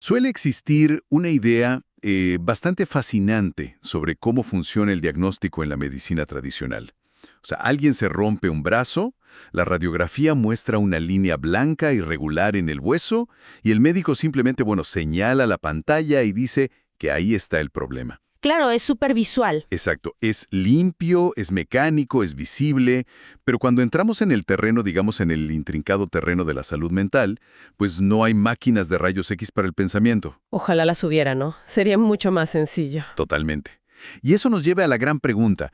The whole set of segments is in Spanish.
Suele existir una idea bastante fascinante sobre cómo funciona el diagnóstico en la medicina tradicional. O sea, alguien se rompe un brazo, la radiografía muestra una línea blanca irregular en el hueso y el médico simplemente, señala la pantalla y dice que ahí está el problema. Claro, es súper visual. Exacto, es limpio, es mecánico, es visible, pero cuando entramos en el terreno, digamos en el intrincado terreno de la salud mental, pues no hay máquinas de rayos X para el pensamiento. Ojalá las hubiera, ¿no? Sería mucho más sencillo. Totalmente. Y eso nos lleva a la gran pregunta,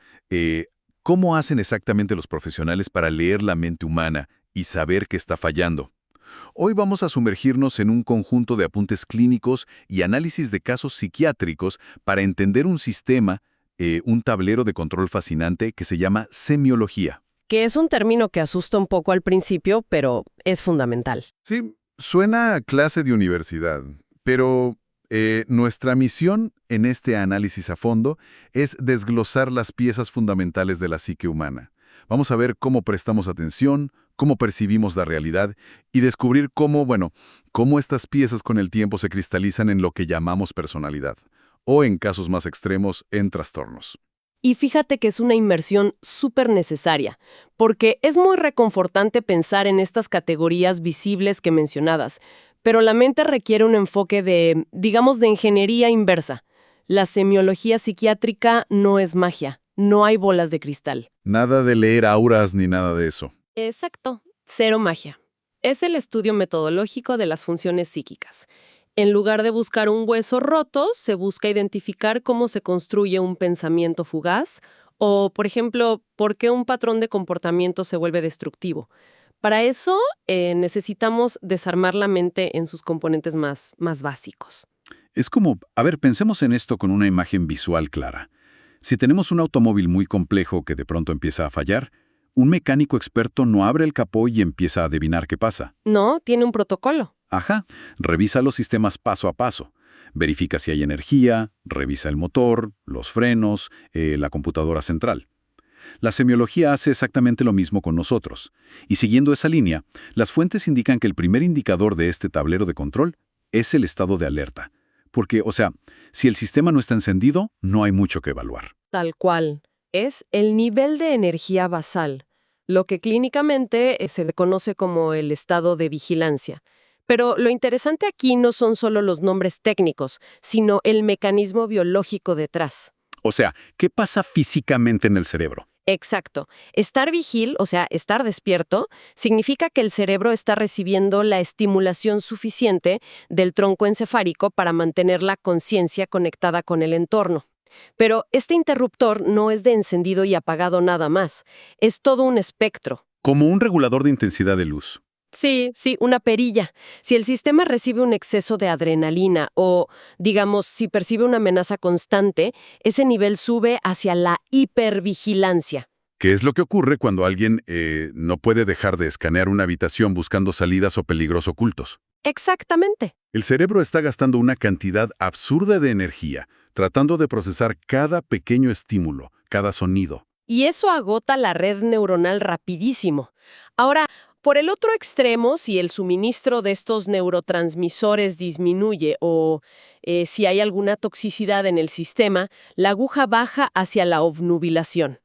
¿cómo hacen exactamente los profesionales para leer la mente humana y saber qué está fallando? Hoy vamos a sumergirnos en un conjunto de apuntes clínicos y análisis de casos psiquiátricos para entender un sistema, un tablero de control fascinante que se llama semiología. Que es un término que asusta un poco al principio, pero es fundamental. Sí, suena a clase de universidad, pero nuestra misión en este análisis a fondo es desglosar las piezas fundamentales de la psique humana. Vamos a ver cómo prestamos atención, cómo percibimos la realidad y descubrir cómo estas piezas con el tiempo se cristalizan en lo que llamamos personalidad, o en casos más extremos, en trastornos. Y fíjate que es una inmersión súper necesaria, porque es muy reconfortante pensar en estas categorías visibles que mencionadas, pero la mente requiere un enfoque digamos, de ingeniería inversa. La semiología psiquiátrica no es magia, no hay bolas de cristal. Nada de leer auras ni nada de eso. Exacto, cero magia. Es el estudio metodológico de las funciones psíquicas. En lugar de buscar un hueso roto, se busca identificar cómo se construye un pensamiento fugaz o, por ejemplo, por qué un patrón de comportamiento se vuelve destructivo. Para eso, necesitamos desarmar la mente en sus componentes más básicos. Es como, pensemos en esto con una imagen visual clara. Si tenemos un automóvil muy complejo que de pronto empieza a fallar, un mecánico experto no abre el capó y empieza a adivinar qué pasa. No, tiene un protocolo. Ajá, revisa los sistemas paso a paso. Verifica si hay energía, revisa el motor, los frenos, la computadora central. La semiología hace exactamente lo mismo con nosotros. Y siguiendo esa línea, las fuentes indican que el primer indicador de este tablero de control es el estado de alerta. Porque, si el sistema no está encendido, no hay mucho que evaluar. Tal cual. Es el nivel de energía basal, lo que clínicamente se conoce como el estado de vigilancia. Pero lo interesante aquí no son solo los nombres técnicos, sino el mecanismo biológico detrás. O sea, ¿qué pasa físicamente en el cerebro? Exacto. Estar vigil, o sea, estar despierto, significa que el cerebro está recibiendo la estimulación suficiente del tronco encefálico para mantener la conciencia conectada con el entorno. Pero este interruptor no es de encendido y apagado nada más. Es todo un espectro. Como un regulador de intensidad de luz. Sí, una perilla. Si el sistema recibe un exceso de adrenalina o, digamos, si percibe una amenaza constante, ese nivel sube hacia la hipervigilancia. ¿Qué es lo que ocurre cuando alguien no puede dejar de escanear una habitación buscando salidas o peligros ocultos? Exactamente. El cerebro está gastando una cantidad absurda de energía, tratando de procesar cada pequeño estímulo, cada sonido. Y eso agota la red neuronal rapidísimo. Ahora, por el otro extremo, si el suministro de estos neurotransmisores disminuye o si hay alguna toxicidad en el sistema, la aguja baja hacia la obnubilación.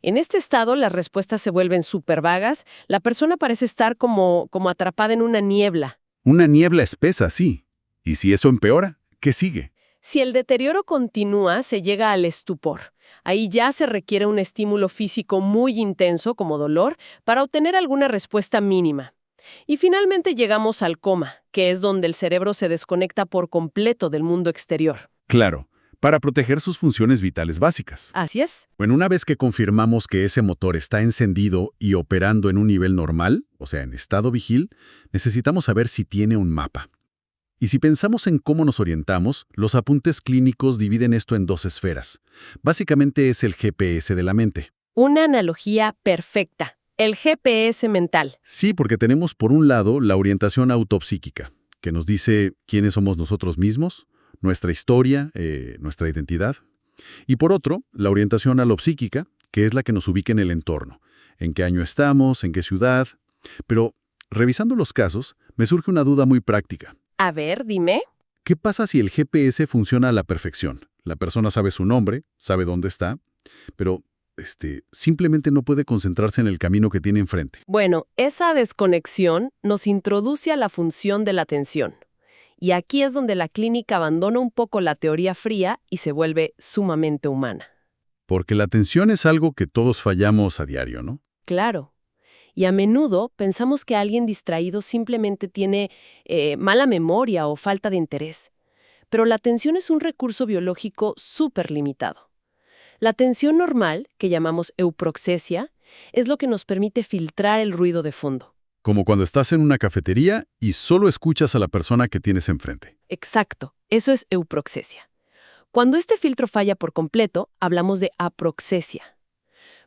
En este estado, las respuestas se vuelven súper vagas. La persona parece estar como atrapada en una niebla. Una niebla espesa, sí. ¿Y si eso empeora? ¿Qué sigue? Si el deterioro continúa, se llega al estupor. Ahí ya se requiere un estímulo físico muy intenso, como dolor, para obtener alguna respuesta mínima. Y finalmente llegamos al coma, que es donde el cerebro se desconecta por completo del mundo exterior. Claro, para proteger sus funciones vitales básicas. Así es. Bueno, una vez que confirmamos que ese motor está encendido y operando en un nivel normal, o sea, en estado vigil, necesitamos saber si tiene un mapa. Y si pensamos en cómo nos orientamos, los apuntes clínicos dividen esto en dos esferas. Básicamente es el GPS de la mente. Una analogía perfecta. El GPS mental. Sí, porque tenemos por un lado la orientación autopsíquica, que nos dice quiénes somos nosotros mismos, nuestra historia, nuestra identidad. Y por otro, la orientación alopsíquica, que es la que nos ubica en el entorno. En qué año estamos, en qué ciudad. Pero, revisando los casos, me surge una duda muy práctica. A ver, dime. ¿qué pasa si el GPS funciona a la perfección? La persona sabe su nombre, sabe dónde está, pero simplemente no puede concentrarse en el camino que tiene enfrente. Bueno, esa desconexión nos introduce a la función de la atención. Y aquí es donde la clínica abandona un poco la teoría fría y se vuelve sumamente humana. Porque la atención es algo que todos fallamos a diario, ¿no? Claro. Y a menudo pensamos que alguien distraído simplemente tiene mala memoria o falta de interés. Pero la atención es un recurso biológico súper limitado. La atención normal, que llamamos euproxesia, es lo que nos permite filtrar el ruido de fondo. Como cuando estás en una cafetería y solo escuchas a la persona que tienes enfrente. Exacto, eso es euproxesia. Cuando este filtro falla por completo, hablamos de aproxesia.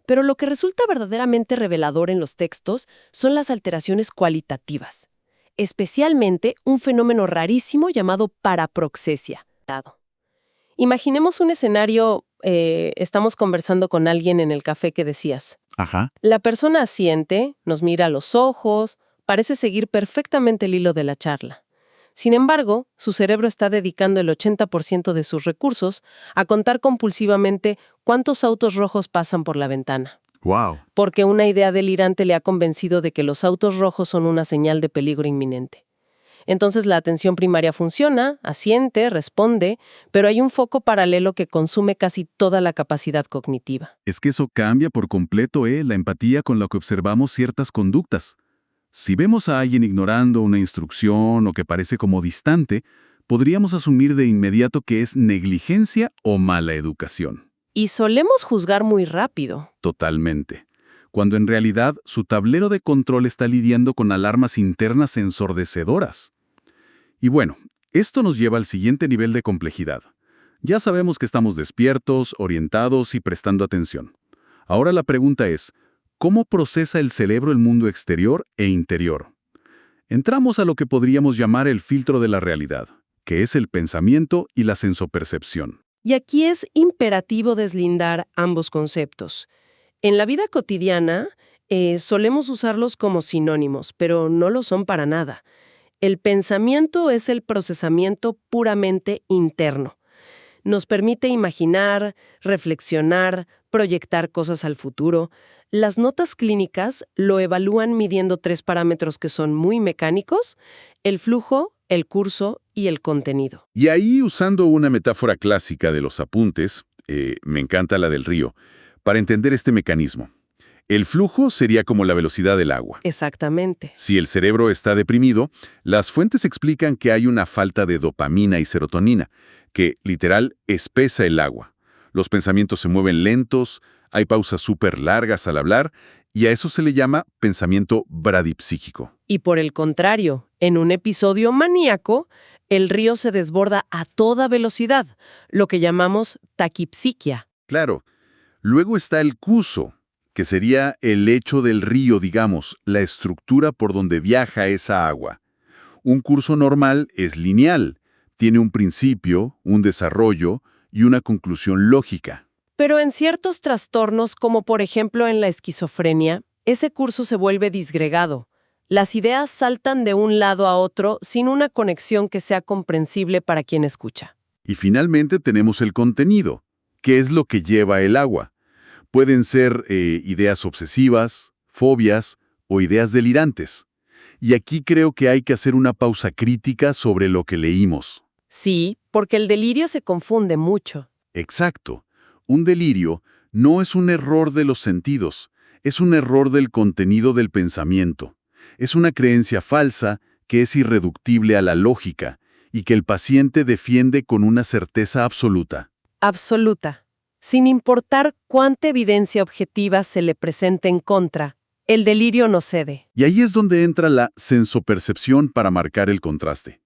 Pero lo que resulta verdaderamente revelador en los textos son las alteraciones cualitativas, especialmente un fenómeno rarísimo llamado paraproxesia. Imaginemos un escenario, estamos conversando con alguien en el café que decías. Ajá. La persona asiente, nos mira a los ojos, parece seguir perfectamente el hilo de la charla. Sin embargo, su cerebro está dedicando el 80% de sus recursos a contar compulsivamente cuántos autos rojos pasan por la ventana. Wow. Porque una idea delirante le ha convencido de que los autos rojos son una señal de peligro inminente. Entonces la atención primaria funciona, asiente, responde, pero hay un foco paralelo que consume casi toda la capacidad cognitiva. Es que eso cambia por completo, la empatía con la que observamos ciertas conductas. Si vemos a alguien ignorando una instrucción o que parece como distante, podríamos asumir de inmediato que es negligencia o mala educación. Y solemos juzgar muy rápido. Totalmente. Cuando en realidad su tablero de control está lidiando con alarmas internas ensordecedoras. Y bueno, esto nos lleva al siguiente nivel de complejidad. Ya sabemos que estamos despiertos, orientados y prestando atención. Ahora la pregunta es, ¿cómo procesa el cerebro el mundo exterior e interior? Entramos a lo que podríamos llamar el filtro de la realidad, que es el pensamiento y la sensopercepción. Y aquí es imperativo deslindar ambos conceptos. En la vida cotidiana, solemos usarlos como sinónimos, pero no lo son para nada. El pensamiento es el procesamiento puramente interno. Nos permite imaginar, reflexionar, proyectar cosas al futuro. Las notas clínicas lo evalúan midiendo 3 parámetros que son muy mecánicos: el flujo, el curso y el contenido. Y ahí, usando una metáfora clásica de los apuntes, me encanta la del río, para entender este mecanismo. El flujo sería como la velocidad del agua. Exactamente. Si el cerebro está deprimido, las fuentes explican que hay una falta de dopamina y serotonina, que, literal, espesa el agua. Los pensamientos se mueven lentos, hay pausas súper largas al hablar, y a eso se le llama pensamiento bradipsíquico. Y por el contrario, en un episodio maníaco, el río se desborda a toda velocidad, lo que llamamos taquipsiquia. Claro. Luego está el curso, que sería el lecho del río, digamos, la estructura por donde viaja esa agua. Un curso normal es lineal, tiene un principio, un desarrollo y una conclusión lógica. Pero en ciertos trastornos, como por ejemplo en la esquizofrenia, ese curso se vuelve disgregado. Las ideas saltan de un lado a otro sin una conexión que sea comprensible para quien escucha. Y finalmente tenemos el contenido, que es lo que lleva el agua. Pueden ser ideas obsesivas, fobias o ideas delirantes. Y aquí creo que hay que hacer una pausa crítica sobre lo que leímos. Sí, porque el delirio se confunde mucho. Exacto. Un delirio no es un error de los sentidos, es un error del contenido del pensamiento. Es una creencia falsa que es irreductible a la lógica y que el paciente defiende con una certeza absoluta. Absoluta. Sin importar cuánta evidencia objetiva se le presente en contra, el delirio no cede. Y ahí es donde entra la sensopercepción para marcar el contraste.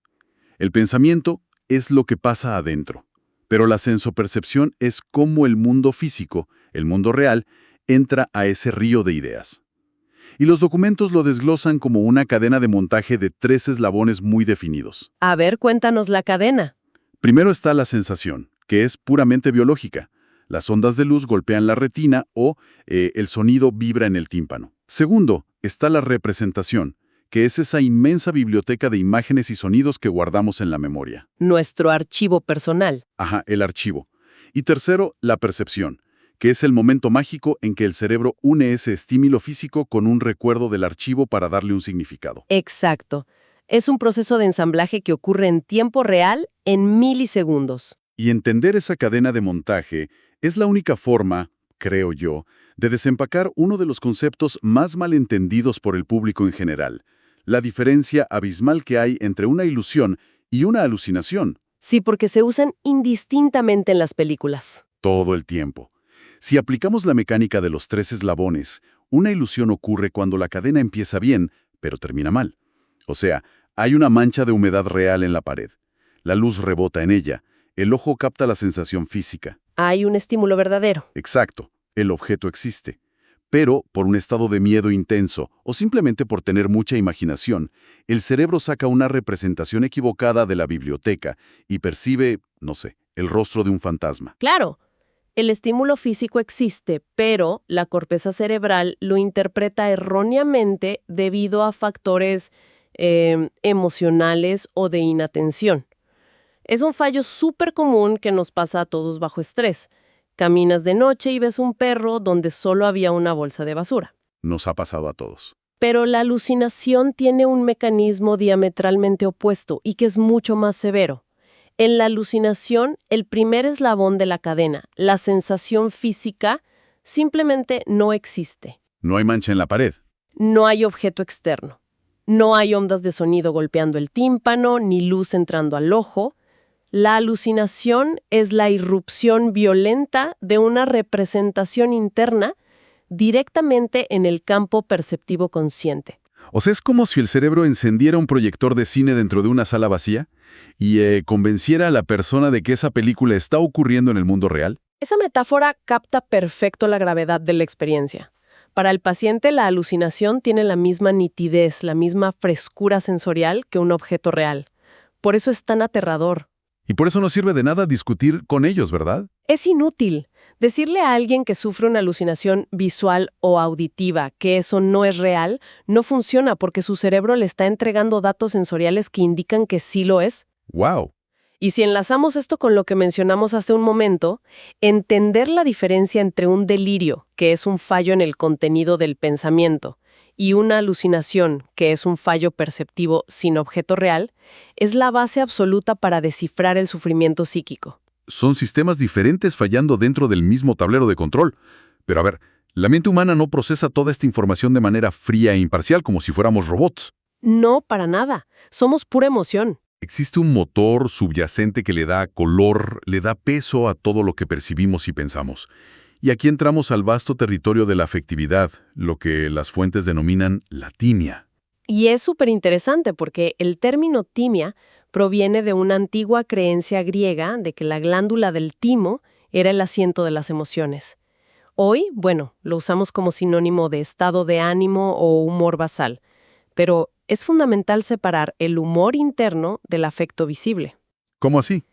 El pensamiento es lo que pasa adentro, pero la sensopercepción es cómo el mundo físico, el mundo real, entra a ese río de ideas. Y los documentos lo desglosan como una cadena de montaje de 3 eslabones muy definidos. A ver, cuéntanos la cadena. Primero está la sensación, que es puramente biológica. Las ondas de luz golpean la retina o el sonido vibra en el tímpano. Segundo, está la representación, que es esa inmensa biblioteca de imágenes y sonidos que guardamos en la memoria. Nuestro archivo personal. Ajá, el archivo. Y tercero, la percepción, que es el momento mágico en que el cerebro une ese estímulo físico con un recuerdo del archivo para darle un significado. Exacto. Es un proceso de ensamblaje que ocurre en tiempo real, en milisegundos. Y entender esa cadena de montaje es la única forma, creo yo, de desempacar uno de los conceptos más malentendidos por el público en general, la diferencia abismal que hay entre una ilusión y una alucinación. Sí, porque se usan indistintamente en las películas. Todo el tiempo. Si aplicamos la mecánica de los 3 eslabones, una ilusión ocurre cuando la cadena empieza bien, pero termina mal. O sea, hay una mancha de humedad real en la pared. La luz rebota en ella. El ojo capta la sensación física. Hay un estímulo verdadero. Exacto, el objeto existe. Pero, por un estado de miedo intenso, o simplemente por tener mucha imaginación, el cerebro saca una representación equivocada de la biblioteca y percibe, no sé, el rostro de un fantasma. Claro, el estímulo físico existe, pero la corteza cerebral lo interpreta erróneamente debido a factores emocionales o de inatención. Es un fallo súper común que nos pasa a todos bajo estrés. Caminas de noche y ves un perro donde solo había una bolsa de basura. Nos ha pasado a todos. Pero la alucinación tiene un mecanismo diametralmente opuesto y que es mucho más severo. En la alucinación, el primer eslabón de la cadena, la sensación física, simplemente no existe. No hay mancha en la pared. No hay objeto externo. No hay ondas de sonido golpeando el tímpano, ni luz entrando al ojo. La alucinación es la irrupción violenta de una representación interna directamente en el campo perceptivo consciente. O sea, es como si el cerebro encendiera un proyector de cine dentro de una sala vacía y convenciera a la persona de que esa película está ocurriendo en el mundo real. Esa metáfora capta perfecto la gravedad de la experiencia. Para el paciente, la alucinación tiene la misma nitidez, la misma frescura sensorial que un objeto real. Por eso es tan aterrador. Y por eso no sirve de nada discutir con ellos, ¿verdad? Es inútil. Decirle a alguien que sufre una alucinación visual o auditiva que eso no es real, no funciona porque su cerebro le está entregando datos sensoriales que indican que sí lo es. ¡Wow! Y si enlazamos esto con lo que mencionamos hace un momento, entender la diferencia entre un delirio, que es un fallo en el contenido del pensamiento, y una alucinación, que es un fallo perceptivo sin objeto real, es la base absoluta para descifrar el sufrimiento psíquico. Son sistemas diferentes fallando dentro del mismo tablero de control. Pero a ver, la mente humana no procesa toda esta información de manera fría e imparcial como si fuéramos robots. No, para nada. Somos pura emoción. Existe un motor subyacente que le da color, le da peso a todo lo que percibimos y pensamos. Y aquí entramos al vasto territorio de la afectividad, lo que las fuentes denominan la timia. Y es súper interesante porque el término timia proviene de una antigua creencia griega de que la glándula del timo era el asiento de las emociones. Hoy, bueno, lo usamos como sinónimo de estado de ánimo o humor basal, pero es fundamental separar el humor interno del afecto visible. ¿Cómo así?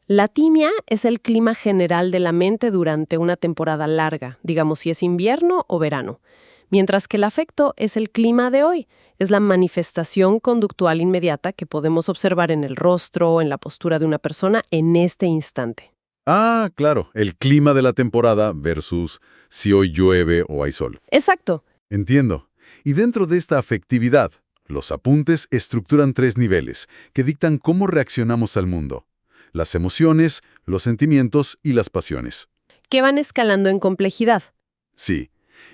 La timia es el clima general de la mente durante una temporada larga, digamos si es invierno o verano, mientras que el afecto es el clima de hoy, es la manifestación conductual inmediata que podemos observar en el rostro o en la postura de una persona en este instante. Ah, claro, el clima de la temporada versus si hoy llueve o hay sol. Exacto. Entiendo. Y dentro de esta afectividad, los apuntes estructuran 3 niveles que dictan cómo reaccionamos al mundo: las emociones, los sentimientos y las pasiones. Que van escalando en complejidad. Sí.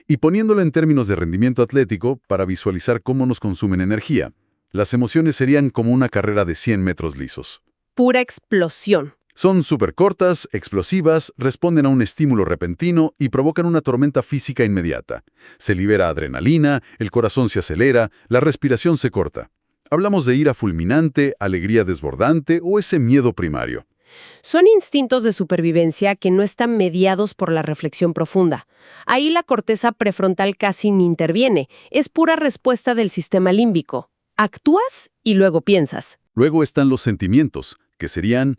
Y poniéndolo en términos de rendimiento atlético, para visualizar cómo nos consumen energía, las emociones serían como una carrera de 100 metros lisos. Pura explosión. Son súper cortas, explosivas, responden a un estímulo repentino y provocan una tormenta física inmediata. Se libera adrenalina, el corazón se acelera, la respiración se corta. Hablamos de ira fulminante, alegría desbordante o ese miedo primario. Son instintos de supervivencia que no están mediados por la reflexión profunda. Ahí la corteza prefrontal casi ni interviene. Es pura respuesta del sistema límbico. Actúas y luego piensas. Luego están los sentimientos, que serían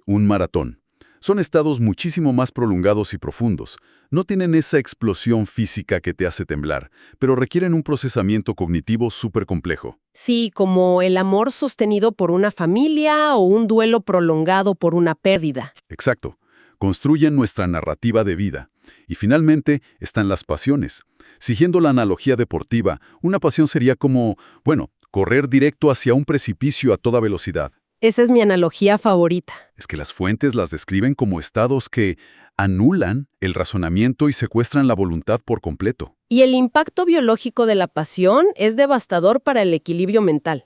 un maratón. Son estados muchísimo más prolongados y profundos. No tienen esa explosión física que te hace temblar, pero requieren un procesamiento cognitivo súper complejo. Sí, como el amor sostenido por una familia o un duelo prolongado por una pérdida. Exacto. Construyen nuestra narrativa de vida. Y finalmente están las pasiones. Siguiendo la analogía deportiva, una pasión sería como, bueno, correr directo hacia un precipicio a toda velocidad. Esa es mi analogía favorita. Es que las fuentes las describen como estados que anulan el razonamiento y secuestran la voluntad por completo. Y el impacto biológico de la pasión es devastador para el equilibrio mental.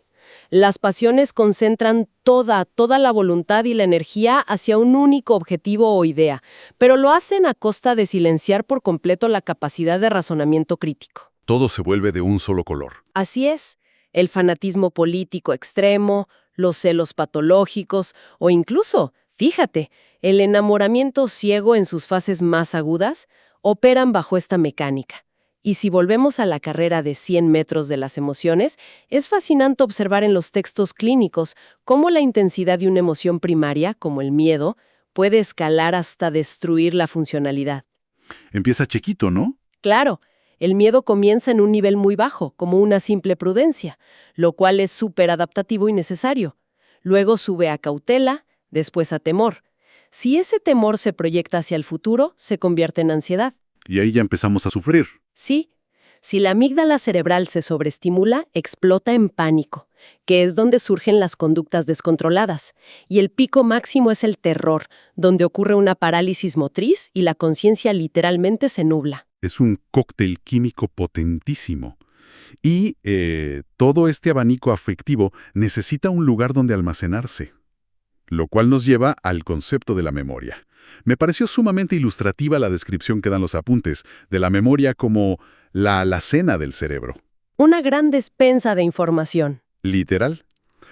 Las pasiones concentran toda la voluntad y la energía hacia un único objetivo o idea, pero lo hacen a costa de silenciar por completo la capacidad de razonamiento crítico. Todo se vuelve de un solo color. Así es, el fanatismo político extremo, los celos patológicos o incluso, fíjate, el enamoramiento ciego en sus fases más agudas operan bajo esta mecánica. Y si volvemos a la carrera de 100 metros de las emociones, es fascinante observar en los textos clínicos cómo la intensidad de una emoción primaria, como el miedo, puede escalar hasta destruir la funcionalidad. Empieza chiquito, ¿no? Claro, el miedo comienza en un nivel muy bajo, como una simple prudencia, lo cual es súper adaptativo y necesario. Luego sube a cautela, después a temor. Si ese temor se proyecta hacia el futuro, se convierte en ansiedad. Y ahí ya empezamos a sufrir. Sí, si la amígdala cerebral se sobreestimula, explota en pánico, que es donde surgen las conductas descontroladas. Y el pico máximo es el terror, donde ocurre una parálisis motriz y la conciencia literalmente se nubla. Es un cóctel químico potentísimo. Y todo este abanico afectivo necesita un lugar donde almacenarse. Lo cual nos lleva al concepto de la memoria. Me pareció sumamente ilustrativa la descripción que dan los apuntes de la memoria como la alacena del cerebro. Una gran despensa de información. Literal.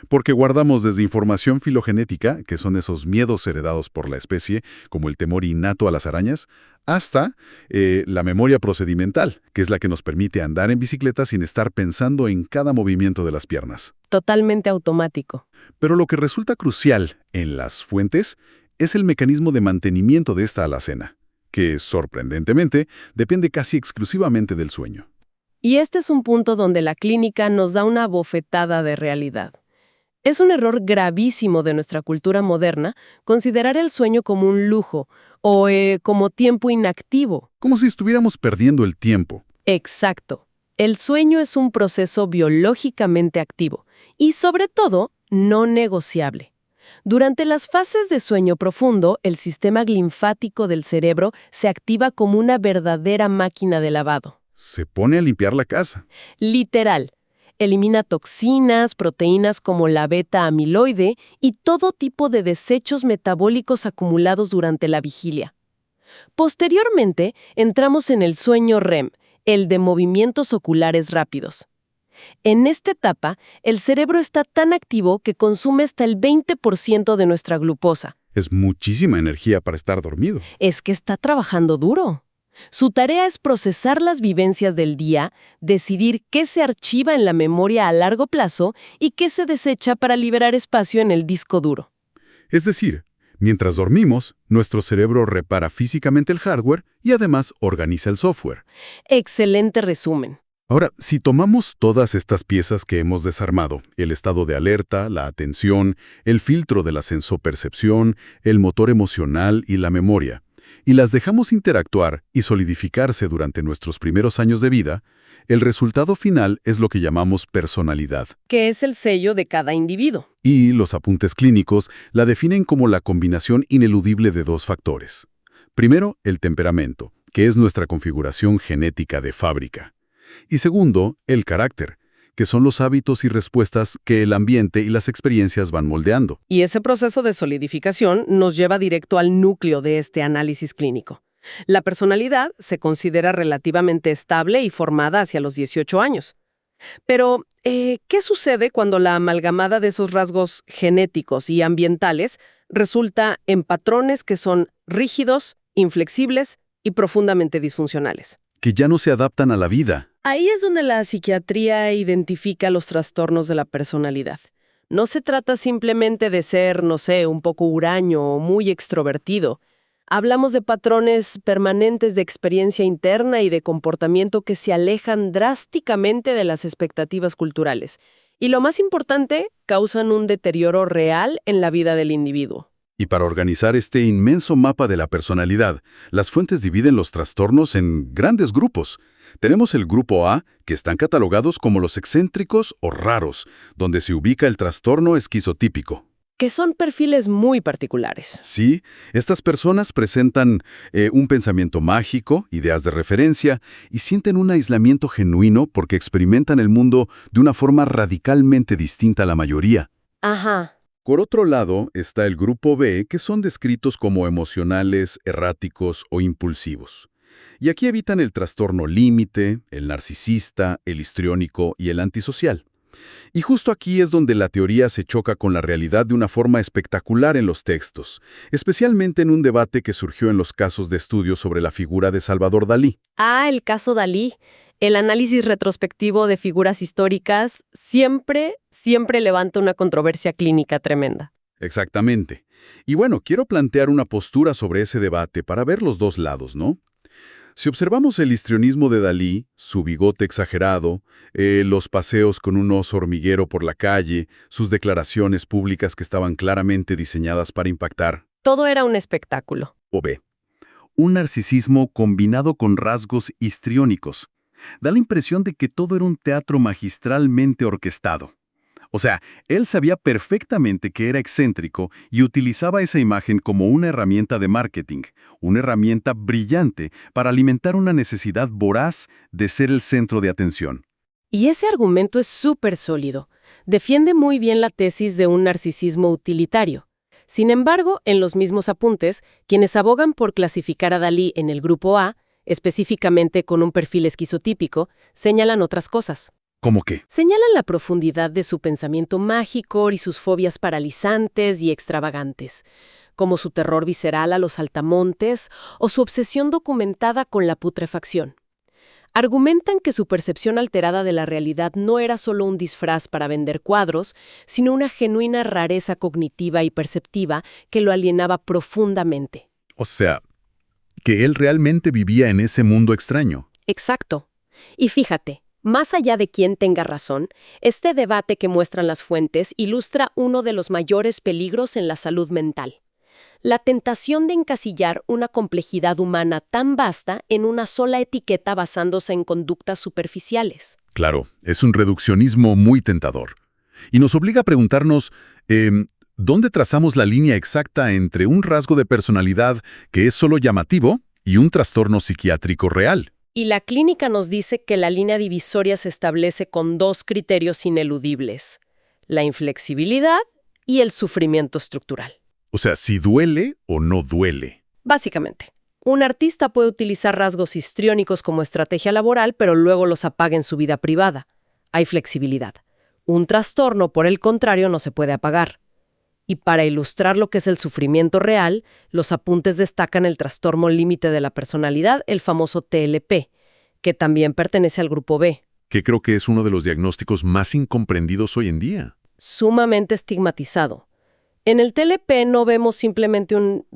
Porque guardamos desde información filogenética, que son esos miedos heredados por la especie, como el temor innato a las arañas, hasta la memoria procedimental, que es la que nos permite andar en bicicleta sin estar pensando en cada movimiento de las piernas. Totalmente automático. Pero lo que resulta crucial en las fuentes es el mecanismo de mantenimiento de esta alacena, que, sorprendentemente, depende casi exclusivamente del sueño. Y este es un punto donde la clínica nos da una bofetada de realidad. Es un error gravísimo de nuestra cultura moderna considerar el sueño como un lujo o como tiempo inactivo. Como si estuviéramos perdiendo el tiempo. Exacto. El sueño es un proceso biológicamente activo y, sobre todo, no negociable. Durante las fases de sueño profundo, el sistema linfático del cerebro se activa como una verdadera máquina de lavado. Se pone a limpiar la casa. Literal. Elimina toxinas, proteínas como la beta-amiloide y todo tipo de desechos metabólicos acumulados durante la vigilia. Posteriormente, entramos en el sueño REM, el de movimientos oculares rápidos. En esta etapa, el cerebro está tan activo que consume hasta el 20% de nuestra glucosa. Es muchísima energía para estar dormido. Es que está trabajando duro. Su tarea es procesar las vivencias del día, decidir qué se archiva en la memoria a largo plazo y qué se desecha para liberar espacio en el disco duro. Es decir, mientras dormimos, nuestro cerebro repara físicamente el hardware y además organiza el software. Excelente resumen. Ahora, si tomamos todas estas piezas que hemos desarmado, el estado de alerta, la atención, el filtro de la sensopercepción, el motor emocional y la memoria, y las dejamos interactuar y solidificarse durante nuestros primeros años de vida, el resultado final es lo que llamamos personalidad. Que es el sello de cada individuo. Y los apuntes clínicos la definen como la combinación ineludible de dos factores. Primero, el temperamento, que es nuestra configuración genética de fábrica. Y segundo, el carácter, que son los hábitos y respuestas que el ambiente y las experiencias van moldeando. Y ese proceso de solidificación nos lleva directo al núcleo de este análisis clínico. La personalidad se considera relativamente estable y formada hacia los 18 años. Pero, ¿qué sucede cuando la amalgamada de esos rasgos genéticos y ambientales resulta en patrones que son rígidos, inflexibles y profundamente disfuncionales? Que ya no se adaptan a la vida. Ahí es donde la psiquiatría identifica los trastornos de la personalidad. No se trata simplemente de ser, no sé, un poco huraño o muy extrovertido. Hablamos de patrones permanentes de experiencia interna y de comportamiento que se alejan drásticamente de las expectativas culturales. Y lo más importante, causan un deterioro real en la vida del individuo. Y para organizar este inmenso mapa de la personalidad, las fuentes dividen los trastornos en grandes grupos. Tenemos el grupo A, que están catalogados como los excéntricos o raros, donde se ubica el trastorno esquizotípico. Que son perfiles muy particulares. Sí, estas personas presentan un pensamiento mágico, ideas de referencia, y sienten un aislamiento genuino porque experimentan el mundo de una forma radicalmente distinta a la mayoría. Ajá. Por otro lado, está el grupo B, que son descritos como emocionales, erráticos o impulsivos. Y aquí evitan el trastorno límite, el narcisista, el histriónico y el antisocial. Y justo aquí es donde la teoría se choca con la realidad de una forma espectacular en los textos, especialmente en un debate que surgió en los casos de estudio sobre la figura de Salvador Dalí. Ah, el caso Dalí. El análisis retrospectivo de figuras históricas siempre levanta una controversia clínica tremenda. Exactamente. Y bueno, quiero plantear una postura sobre ese debate para ver los dos lados, ¿no? Si observamos el histrionismo de Dalí, su bigote exagerado, los paseos con un oso hormiguero por la calle, sus declaraciones públicas que estaban claramente diseñadas para impactar, Todo era un espectáculo. o B, un narcisismo combinado con rasgos histriónicos. Da la impresión de que todo era un teatro magistralmente orquestado. O sea, él sabía perfectamente que era excéntrico y utilizaba esa imagen como una herramienta de marketing, una herramienta brillante para alimentar una necesidad voraz de ser el centro de atención. Y ese argumento es súper sólido. Defiende muy bien la tesis de un narcisismo utilitario. Sin embargo, en los mismos apuntes, quienes abogan por clasificar a Dalí en el grupo A, específicamente con un perfil esquizotípico, señalan otras cosas. ¿Cómo qué? Señalan la profundidad de su pensamiento mágico y sus fobias paralizantes y extravagantes, como su terror visceral a los saltamontes o su obsesión documentada con la putrefacción. Argumentan que su percepción alterada de la realidad no era solo un disfraz para vender cuadros, sino una genuina rareza cognitiva y perceptiva que lo alienaba profundamente. O sea, que él realmente vivía en ese mundo extraño. Exacto. Y fíjate, más allá de quién tenga razón, este debate que muestran las fuentes ilustra uno de los mayores peligros en la salud mental. La tentación de encasillar una complejidad humana tan vasta en una sola etiqueta basándose en conductas superficiales. Claro, es un reduccionismo muy tentador. Y nos obliga a preguntarnos, ¿dónde trazamos la línea exacta entre un rasgo de personalidad que es solo llamativo y un trastorno psiquiátrico real? Y la clínica nos dice que la línea divisoria se establece con dos criterios ineludibles: la inflexibilidad y el sufrimiento estructural. O sea, si duele o no duele. Básicamente, un artista puede utilizar rasgos histriónicos como estrategia laboral, pero luego los apaga en su vida privada. Hay flexibilidad. Un trastorno, por el contrario, no se puede apagar. Y para ilustrar lo que es el sufrimiento real, los apuntes destacan el trastorno límite de la personalidad, el famoso TLP, que también pertenece al grupo B. Que creo que es uno de los diagnósticos más incomprendidos hoy en día. Sumamente estigmatizado. En el TLP no vemos simplemente un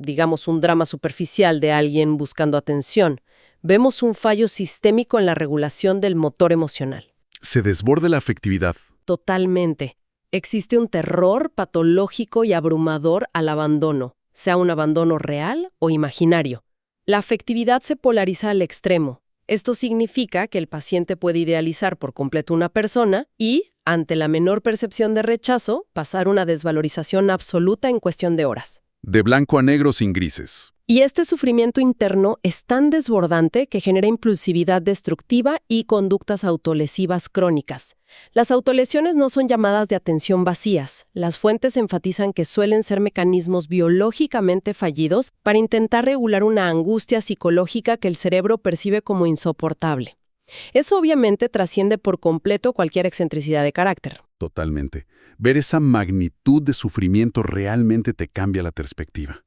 drama superficial de alguien buscando atención. Vemos un fallo sistémico en la regulación del motor emocional. Se desborda la afectividad. Totalmente. Existe un terror patológico y abrumador al abandono, sea un abandono real o imaginario. La afectividad se polariza al extremo. Esto significa que el paciente puede idealizar por completo una persona y, ante la menor percepción de rechazo, pasar una desvalorización absoluta en cuestión de horas. De blanco a negro sin grises. Y este sufrimiento interno es tan desbordante que genera impulsividad destructiva y conductas autolesivas crónicas. Las autolesiones no son llamadas de atención vacías. Las fuentes enfatizan que suelen ser mecanismos biológicamente fallidos para intentar regular una angustia psicológica que el cerebro percibe como insoportable. Eso obviamente trasciende por completo cualquier excentricidad de carácter. Totalmente. Ver esa magnitud de sufrimiento realmente te cambia la perspectiva.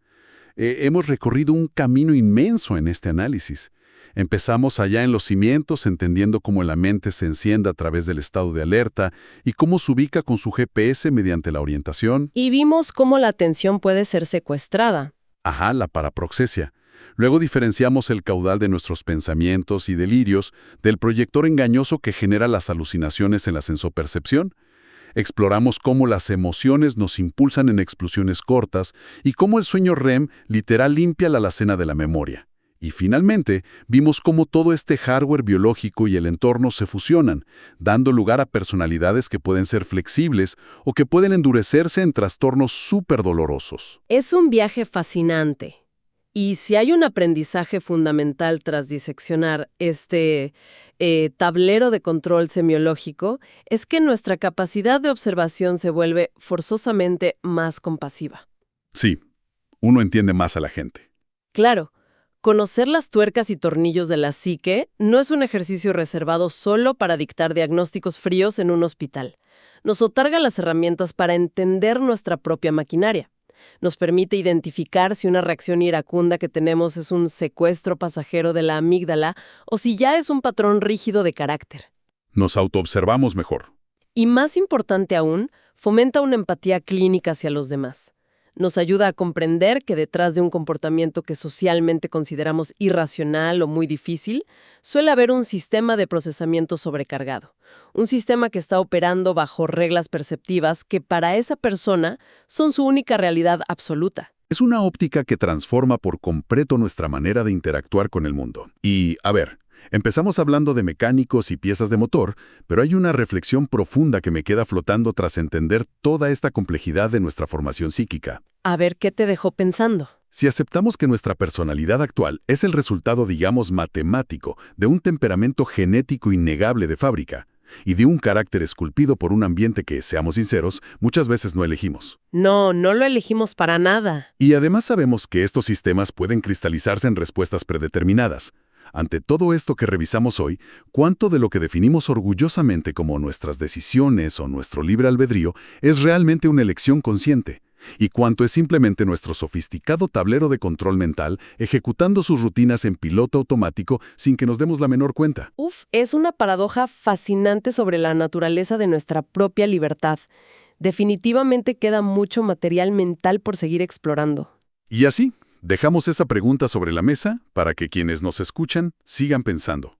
Hemos recorrido un camino inmenso en este análisis. Empezamos allá en los cimientos, entendiendo cómo la mente se enciende a través del estado de alerta y cómo se ubica con su GPS mediante la orientación. Y vimos cómo la atención puede ser secuestrada. Ajá, la paraproxesia. Luego diferenciamos el caudal de nuestros pensamientos y delirios del proyector engañoso que genera las alucinaciones en la sensopercepción. Exploramos cómo las emociones nos impulsan en explosiones cortas y cómo el sueño REM literal limpia la alacena de la memoria. Y finalmente, vimos cómo todo este hardware biológico y el entorno se fusionan, dando lugar a personalidades que pueden ser flexibles o que pueden endurecerse en trastornos súper dolorosos. Es un viaje fascinante. Y si hay un aprendizaje fundamental tras diseccionar este tablero de control semiológico, es que nuestra capacidad de observación se vuelve forzosamente más compasiva. Sí, uno entiende más a la gente. Claro, conocer las tuercas y tornillos de la psique no es un ejercicio reservado solo para dictar diagnósticos fríos en un hospital. Nos otorga las herramientas para entender nuestra propia maquinaria. Nos permite identificar si una reacción iracunda que tenemos es un secuestro pasajero de la amígdala o si ya es un patrón rígido de carácter. Nos autoobservamos mejor. Y más importante aún, fomenta una empatía clínica hacia los demás. Nos ayuda a comprender que detrás de un comportamiento que socialmente consideramos irracional o muy difícil, suele haber un sistema de procesamiento sobrecargado. Un sistema que está operando bajo reglas perceptivas que para esa persona son su única realidad absoluta. Es una óptica que transforma por completo nuestra manera de interactuar con el mundo. Y, a ver, empezamos hablando de mecánicos y piezas de motor, pero hay una reflexión profunda que me queda flotando tras entender toda esta complejidad de nuestra formación psíquica. A ver, ¿qué te dejó pensando? Si aceptamos que nuestra personalidad actual es el resultado, digamos, matemático de un temperamento genético innegable de fábrica y de un carácter esculpido por un ambiente que, seamos sinceros, muchas veces no elegimos. No, no lo elegimos para nada. Y además sabemos que estos sistemas pueden cristalizarse en respuestas predeterminadas. Ante todo esto que revisamos hoy, ¿cuánto de lo que definimos orgullosamente como nuestras decisiones o nuestro libre albedrío es realmente una elección consciente? ¿Y cuánto es simplemente nuestro sofisticado tablero de control mental ejecutando sus rutinas en piloto automático sin que nos demos la menor cuenta? Es una paradoja fascinante sobre la naturaleza de nuestra propia libertad. Definitivamente queda mucho material mental por seguir explorando. Y así, dejamos esa pregunta sobre la mesa para que quienes nos escuchan sigan pensando.